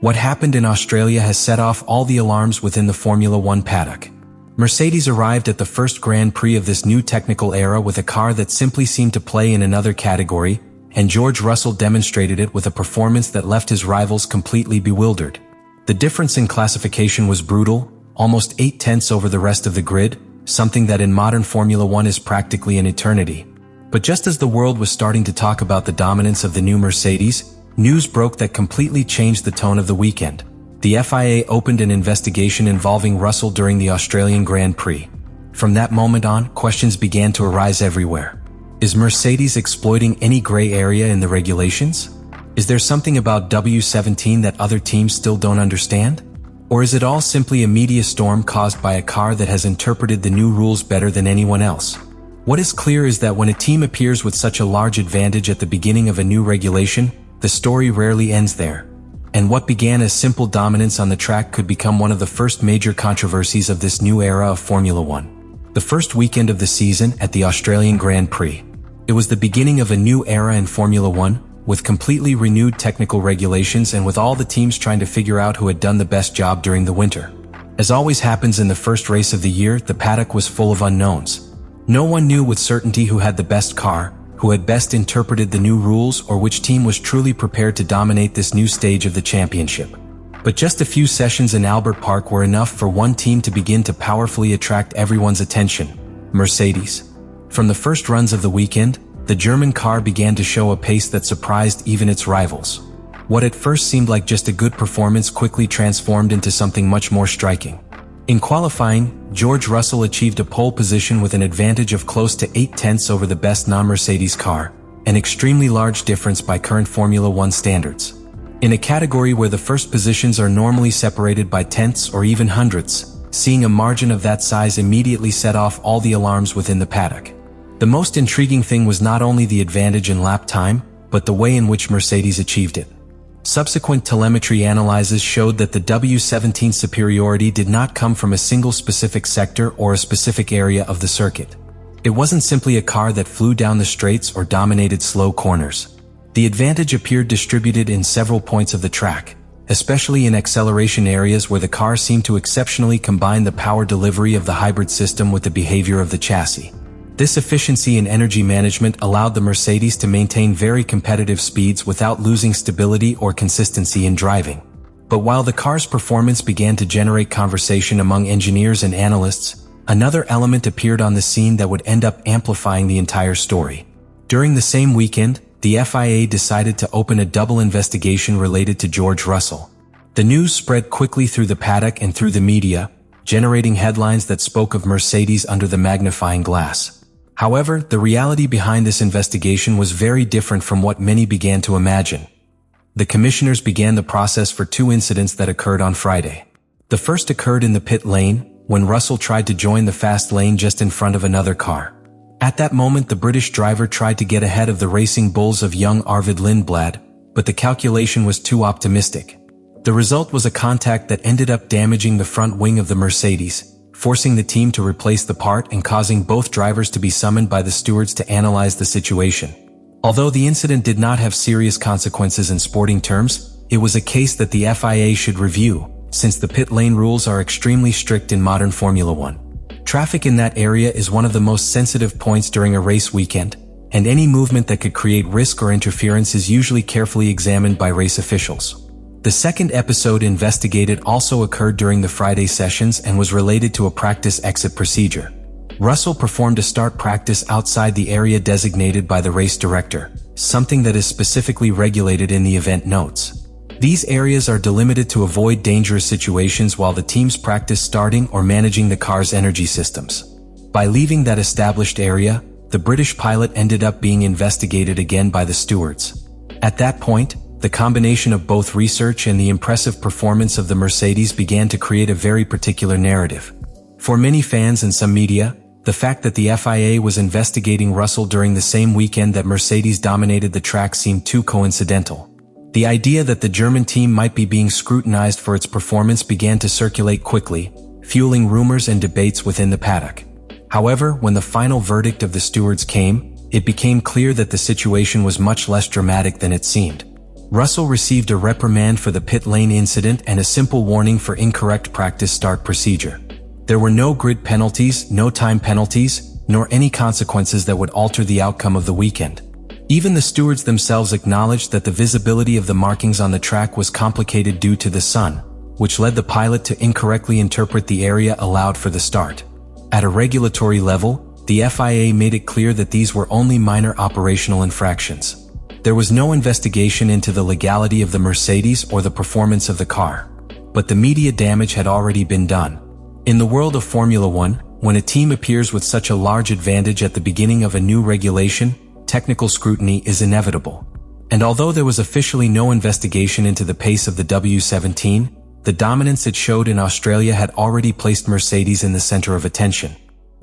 What happened in Australia has set off all the alarms within the Formula One paddock. Mercedes arrived at the first Grand Prix of this new technical era with a car that simply seemed to play in another category, and George Russell demonstrated it with a performance that left his rivals completely bewildered. The difference in classification was brutal, almost 8/10 over the rest of the grid, something that in modern Formula One is practically an eternity. But just as the world was starting to talk about the dominance of the new Mercedes, news broke that completely changed the tone of the weekend. The FIA opened an investigation involving Russell during the Australian Grand Prix. From that moment on, questions began to arise everywhere. Is Mercedes exploiting any gray area in the regulations? Is there something about W17 that other teams still don't understand? Or is it all simply a media storm caused by a car that has interpreted the new rules better than anyone else? What is clear is that when a team appears with such a large advantage at the beginning of a new regulation, the story rarely ends there. And what began as simple dominance on the track could become one of the first major controversies of this new era of Formula One. The first weekend of the season at the Australian Grand Prix. It was the beginning of a new era in Formula One, with completely renewed technical regulations and with all the teams trying to figure out who had done the best job during the winter. As always happens in the first race of the year, the paddock was full of unknowns. No one knew with certainty who had the best car, who had best interpreted the new rules, or which team was truly prepared to dominate this new stage of the championship. But just a few sessions in Albert Park were enough for one team to begin to powerfully attract everyone's attention: Mercedes. From the first runs of the weekend, the German car began to show a pace that surprised even its rivals. What at first seemed like just a good performance quickly transformed into something much more striking. In qualifying, George Russell achieved a pole position with an advantage of close to 8/10 over the best non-Mercedes car, an extremely large difference by current Formula One standards. In a category where the first positions are normally separated by tenths or even hundredths, seeing a margin of that size immediately set off all the alarms within the paddock. The most intriguing thing was not only the advantage in lap time, but the way in which Mercedes achieved it. Subsequent telemetry analyses showed that the W17 superiority did not come from a single specific sector or a specific area of the circuit. It wasn't simply a car that flew down the straights or dominated slow corners. The advantage appeared distributed in several points of the track, especially in acceleration areas where the car seemed to exceptionally combine the power delivery of the hybrid system with the behavior of the chassis. This efficiency in energy management allowed the Mercedes to maintain very competitive speeds without losing stability or consistency in driving. But while the car's performance began to generate conversation among engineers and analysts, another element appeared on the scene that would end up amplifying the entire story. During the same weekend, the FIA decided to open a double investigation related to George Russell. The news spread quickly through the paddock and through the media, generating headlines that spoke of Mercedes under the magnifying glass. However, the reality behind this investigation was very different from what many began to imagine. The commissioners began the process for two incidents that occurred on Friday. The first occurred in the pit lane, when Russell tried to join the fast lane just in front of another car. At that moment, the British driver tried to get ahead of the racing bulls of young Arvid Lindblad, but the calculation was too optimistic. The result was a contact that ended up damaging the front wing of the Mercedes, forcing the team to replace the part and causing both drivers to be summoned by the stewards to analyze the situation. Although the incident did not have serious consequences in sporting terms, it was a case that the FIA should review, since the pit lane rules are extremely strict in modern Formula One. Traffic in that area is one of the most sensitive points during a race weekend, and any movement that could create risk or interference is usually carefully examined by race officials. The second episode investigated also occurred during the Friday sessions and was related to a practice exit procedure. Russell performed a start practice outside the area designated by the race director, something that is specifically regulated in the event notes. These areas are delimited to avoid dangerous situations while the teams practice starting or managing the car's energy systems. By leaving that established area, the British pilot ended up being investigated again by the stewards. At that point, the combination of both research and the impressive performance of the Mercedes began to create a very particular narrative. For many fans and some media, the fact that the FIA was investigating Russell during the same weekend that Mercedes dominated the track seemed too coincidental. The idea that the German team might be being scrutinized for its performance began to circulate quickly, fueling rumors and debates within the paddock. However, when the final verdict of the stewards came, it became clear that the situation was much less dramatic than it seemed. Russell received a reprimand for the pit lane incident and a simple warning for incorrect practice start procedure. There were no grid penalties, no time penalties, nor any consequences that would alter the outcome of the weekend. Even the stewards themselves acknowledged that the visibility of the markings on the track was complicated due to the sun, which led the pilot to incorrectly interpret the area allowed for the start. At a regulatory level, the FIA made it clear that these were only minor operational infractions. There was no investigation into the legality of the Mercedes or the performance of the car. But the media damage had already been done. In the world of Formula One, when a team appears with such a large advantage at the beginning of a new regulation, technical scrutiny is inevitable. And although there was officially no investigation into the pace of the W17, the dominance it showed in Australia had already placed Mercedes in the center of attention.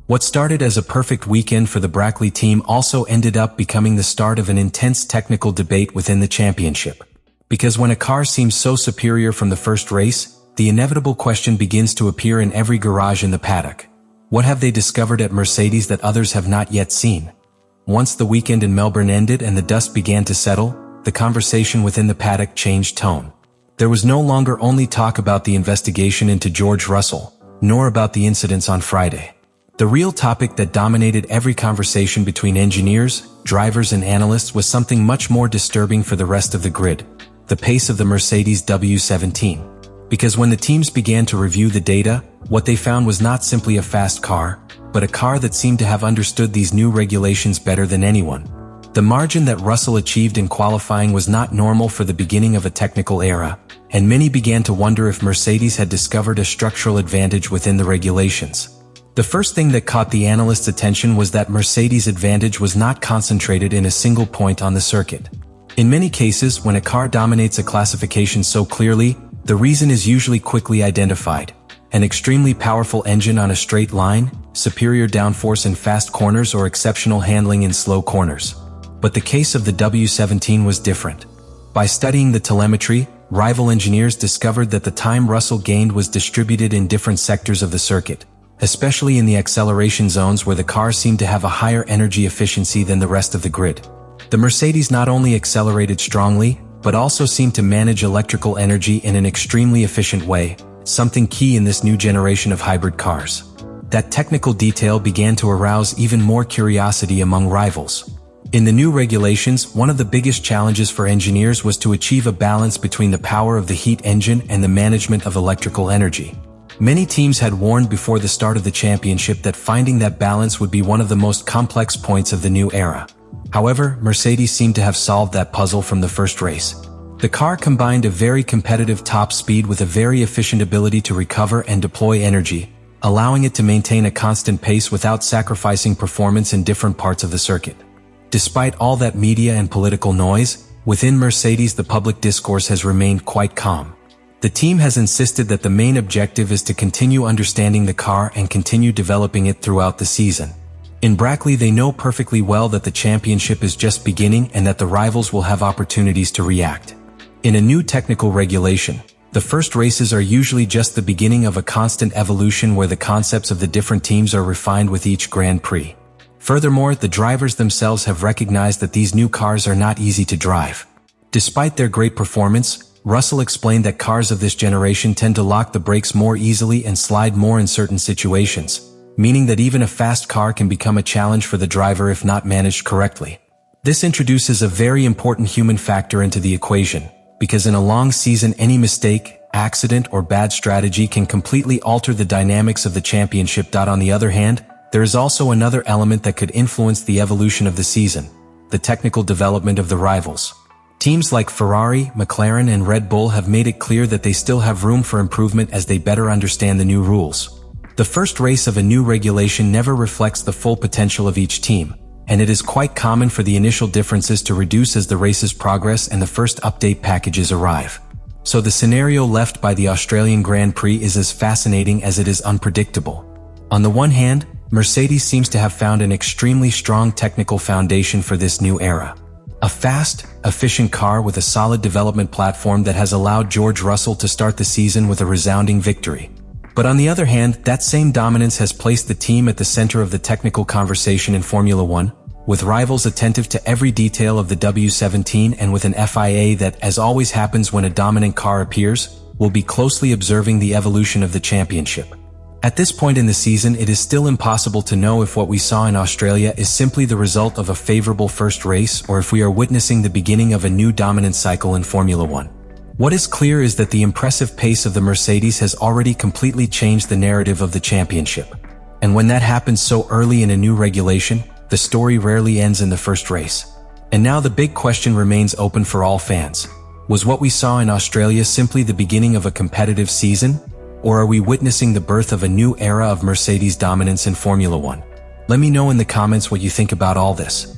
What started as a perfect weekend for the Brackley team also ended up becoming the start of an intense technical debate within the championship. Because when a car seems so superior from the first race, the inevitable question begins to appear in every garage in the paddock. What have they discovered at Mercedes that others have not yet seen? Once the weekend in Melbourne ended and the dust began to settle, the conversation within the paddock changed tone. There was no longer only talk about the investigation into George Russell, nor about the incidents on Friday. The real topic that dominated every conversation between engineers, drivers and analysts was something much more disturbing for the rest of the grid: the pace of the Mercedes W17. Because when the teams began to review the data, what they found was not simply a fast car, but a car that seemed to have understood these new regulations better than anyone. The margin that Russell achieved in qualifying was not normal for the beginning of a technical era, and many began to wonder if Mercedes had discovered a structural advantage within the regulations. The first thing that caught the analysts' attention was that Mercedes' advantage was not concentrated in a single point on the circuit. In many cases, when a car dominates a classification so clearly, the reason is usually quickly identified: an extremely powerful engine on a straight line, superior downforce in fast corners, or exceptional handling in slow corners. But the case of the W17 was different. By studying the telemetry, rival engineers discovered that the time Russell gained was distributed in different sectors of the circuit, especially in the acceleration zones where the car seemed to have a higher energy efficiency than the rest of the grid. The Mercedes not only accelerated strongly, but also seemed to manage electrical energy in an extremely efficient way, something key in this new generation of hybrid cars. That technical detail began to arouse even more curiosity among rivals. In the new regulations, one of the biggest challenges for engineers was to achieve a balance between the power of the heat engine and the management of electrical energy. Many teams had warned before the start of the championship that finding that balance would be one of the most complex points of the new era. However, Mercedes seemed to have solved that puzzle from the first race. The car combined a very competitive top speed with a very efficient ability to recover and deploy energy, allowing it to maintain a constant pace without sacrificing performance in different parts of the circuit. Despite all that media and political noise, within Mercedes the public discourse has remained quite calm. The team has insisted that the main objective is to continue understanding the car and continue developing it throughout the season. In Brackley, they know perfectly well that the championship is just beginning and that the rivals will have opportunities to react. In a new technical regulation, the first races are usually just the beginning of a constant evolution where the concepts of the different teams are refined with each Grand Prix. Furthermore, the drivers themselves have recognized that these new cars are not easy to drive. Despite their great performance, Russell explained that cars of this generation tend to lock the brakes more easily and slide more in certain situations, meaning that even a fast car can become a challenge for the driver if not managed correctly. This introduces a very important human factor into the equation, because in a long season any mistake, accident, or bad strategy can completely alter the dynamics of the championship. On the other hand, there is also another element that could influence the evolution of the season: the technical development of the rivals. Teams like Ferrari, McLaren, and Red Bull have made it clear that they still have room for improvement as they better understand the new rules. The first race of a new regulation never reflects the full potential of each team, and it is quite common for the initial differences to reduce as the races progress and the first update packages arrive. So the scenario left by the Australian Grand Prix is as fascinating as it is unpredictable. On the one hand, Mercedes seems to have found an extremely strong technical foundation for this new era. A fast, efficient car with a solid development platform that has allowed George Russell to start the season with a resounding victory. But on the other hand, that same dominance has placed the team at the center of the technical conversation in Formula One, with rivals attentive to every detail of the W17 and with an FIA that, as always happens when a dominant car appears, will be closely observing the evolution of the championship. At this point in the season, it is still impossible to know if what we saw in Australia is simply the result of a favorable first race or if we are witnessing the beginning of a new dominant cycle in Formula One. What is clear is that the impressive pace of the Mercedes has already completely changed the narrative of the championship. And when that happens so early in a new regulation, the story rarely ends in the first race. And now the big question remains open for all fans. Was what we saw in Australia simply the beginning of a competitive season? Or are we witnessing the birth of a new era of Mercedes dominance in Formula One? Let me know in the comments what you think about all this.